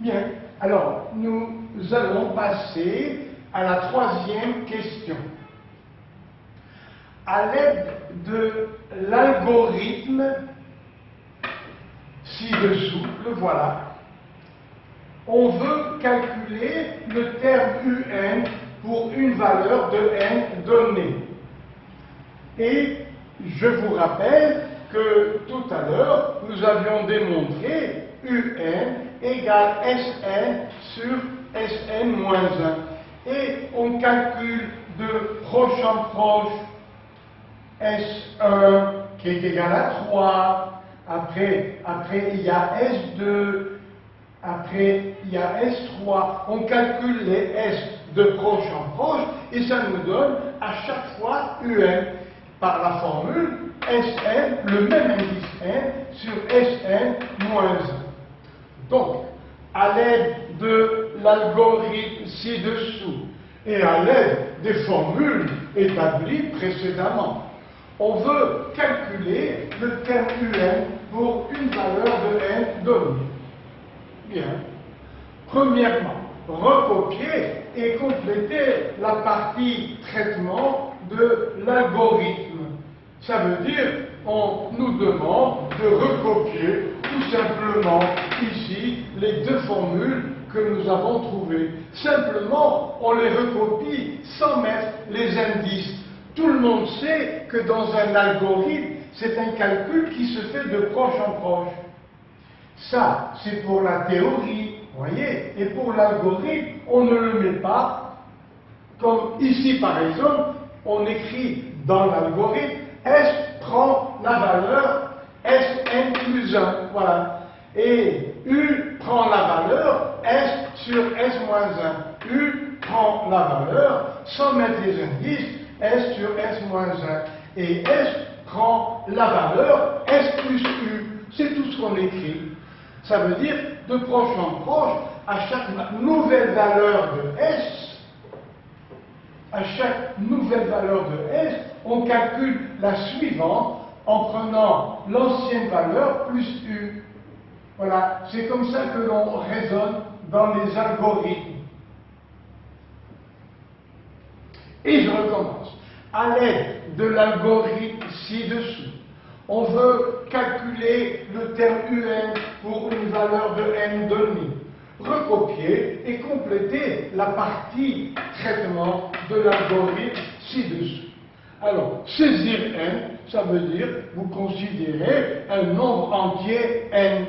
Bien, alors nous allons passer à la troisième question. À l'aide de l'algorithme ci-dessous, le voilà, on veut calculer le terme UN pour une valeur de n donnée. Et je vous rappelle que tout à l'heure, nous avions démontré UN égale Sn sur Sn-1. Et on calcule de proche en proche S1 qui est égal à 3. Après il y a S2. Après, il y a S3, on calcule les S de proche en proche et ça nous donne à chaque fois UN par la formule Sn, le même indice n sur Sn-1. Donc, à l'aide de l'algorithme ci-dessous et à l'aide des formules établies précédemment, on veut calculer le terme UN pour une valeur de n donnée. Bien. Premièrement, recopier et compléter la partie traitement de l'algorithme. Ça veut dire, on nous demande de recopier tout simplement ici les deux formules que nous avons trouvées. Simplement, on les recopie sans mettre les indices. Tout le monde sait que dans un algorithme, c'est un calcul qui se fait de proche en proche. Ça, c'est pour la théorie, voyez, et pour l'algorithme, on ne le met pas, comme ici par exemple, on écrit dans l'algorithme, S prend la valeur Sn plus 1, voilà, et U prend la valeur S sur S-1, U prend la valeur, sans mettre les indices, S sur S-1, et S prend la valeur S plus U, c'est tout ce qu'on écrit. Ça veut dire, de proche en proche, à chaque nouvelle valeur de S, on calcule la suivante en prenant l'ancienne valeur plus U. Voilà, c'est comme ça que l'on raisonne dans les algorithmes. Et je recommence. À l'aide de l'algorithme ci-dessous, on veut calculer le terme UN pour une valeur de n donnée. Recopier et compléter la partie traitement de l'algorithme ci-dessous. Alors, saisir n, ça veut dire vous considérez un nombre entier n.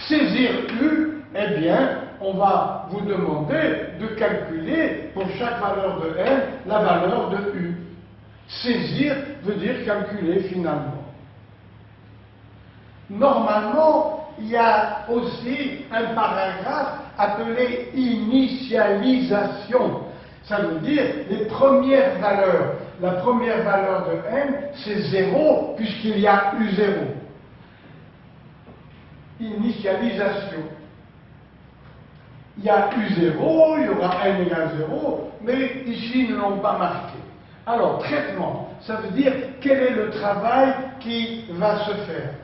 Saisir u, eh bien, on va vous demander de calculer pour chaque valeur de n la valeur de u. Saisir veut dire calculer finalement. Normalement, il y a aussi un paragraphe appelé initialisation. Ça veut dire les premières valeurs. La première valeur de n, c'est 0, puisqu'il y a U0. Initialisation. Il y a U0, il y aura n égale 0, mais ici, ils ne l'ont pas marqué. Alors, traitement, ça veut dire quel est le travail qui va se faire.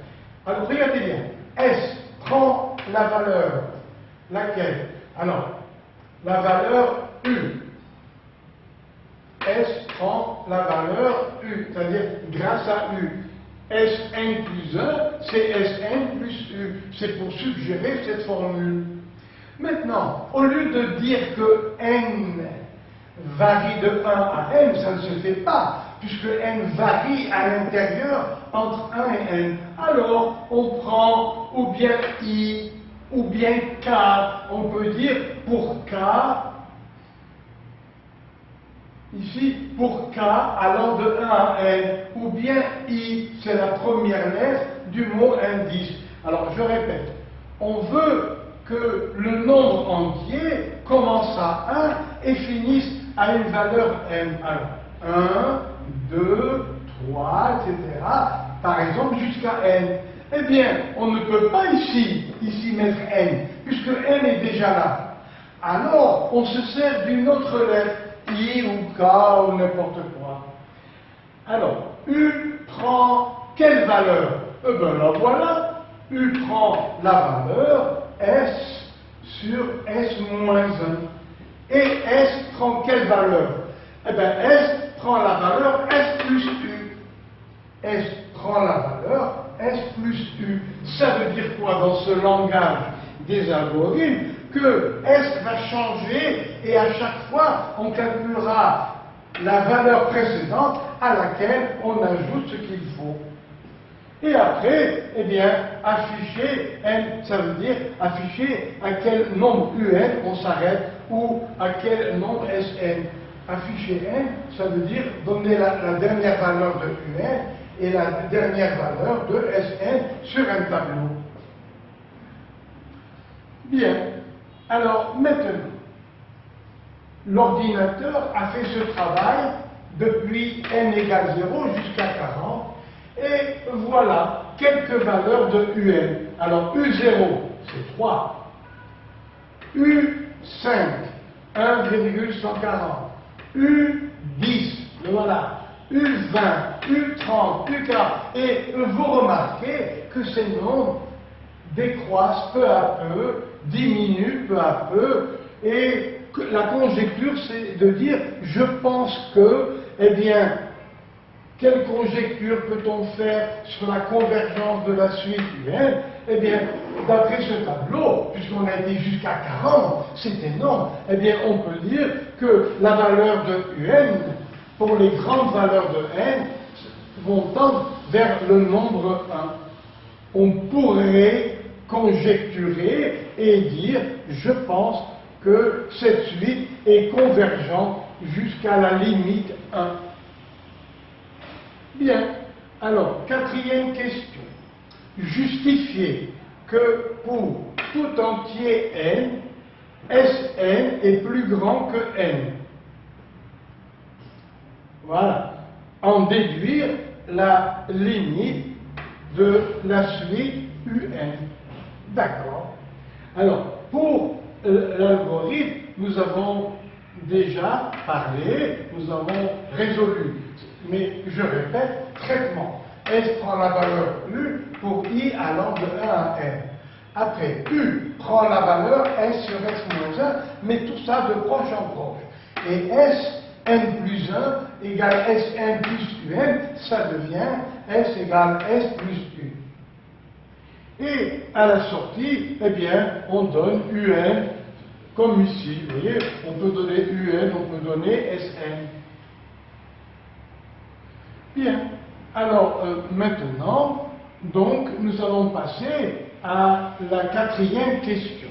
Alors, regardez bien. S prend la valeur. Laquelle? Alors, la valeur U. S prend la valeur U, c'est-à-dire grâce à U. Sn plus 1, c'est Sn plus U. C'est pour suggérer cette formule. Maintenant, au lieu de dire que n varie de 1 à n, ça ne se fait pas, puisque n varie à l'intérieur entre 1 et n. Alors, on prend ou bien I, ou bien K. On peut dire pour K, ici, pour K allant de 1 à n, ou bien I, c'est la première lettre du mot indice. Alors, je répète, on veut que le nombre entier commence à 1 et finisse à une valeur n. Alors, 1, 2, 3, etc. Par exemple, jusqu'à n. Eh bien, on ne peut pas ici mettre n, puisque n est déjà là. Alors, on se sert d'une autre lettre, I ou K ou n'importe quoi. Alors, U prend quelle valeur? Eh bien, la voilà. U prend la valeur S sur S moins 1. Et S prend quelle valeur? Eh bien, S prend la valeur S plus U. S prend la valeur S plus U. Ça veut dire quoi dans ce langage des algorithmes? Que S va changer et à chaque fois, on calculera la valeur précédente à laquelle on ajoute ce qu'il faut. Et après, eh bien, afficher n, ça veut dire afficher à quel nombre un on s'arrête ou à quel nombre Sn. Afficher n, ça veut dire donner la dernière valeur de un et la dernière valeur de Sn sur un tableau. Bien. Alors maintenant, l'ordinateur a fait ce travail depuis n égale 0 jusqu'à 40 et voilà quelques valeurs de un. Alors U0 c'est 3, U5 1,140, U10 le voilà, U20, U30, U40 et vous remarquez que ces nombres décroissent peu à peu, diminuent peu à peu, et que la conjecture, c'est de dire, je pense que, eh bien, quelle conjecture peut-on faire sur la convergence de la suite UN? Eh bien, d'après ce tableau, puisqu'on a été jusqu'à 40, c'est énorme, eh bien, on peut dire que la valeur de UN, pour les grandes valeurs de n, vont tendre vers le nombre 1. On pourrait conjecturer et dire, je pense que cette suite est convergente jusqu'à la limite 1. Bien, alors, quatrième question. Justifier que pour tout entier n, Sn est plus grand que n. Voilà. En déduire la limite de la suite un. D'accord. Alors, pour l'algorithme, nous avons déjà parlé, nous avons résolu. Mais je répète, traitement. S prend la valeur U pour I allant de 1 à n. Après, U prend la valeur S sur S-1, mais tout ça de proche en proche. Et S, n plus 1 égale Sn plus Un, ça devient S égale S plus U. Et à la sortie, eh bien, on donne Un comme ici. Vous voyez, on peut donner Un, on peut donner Sn. Bien. Alors, maintenant, donc, nous allons passer à la quatrième question.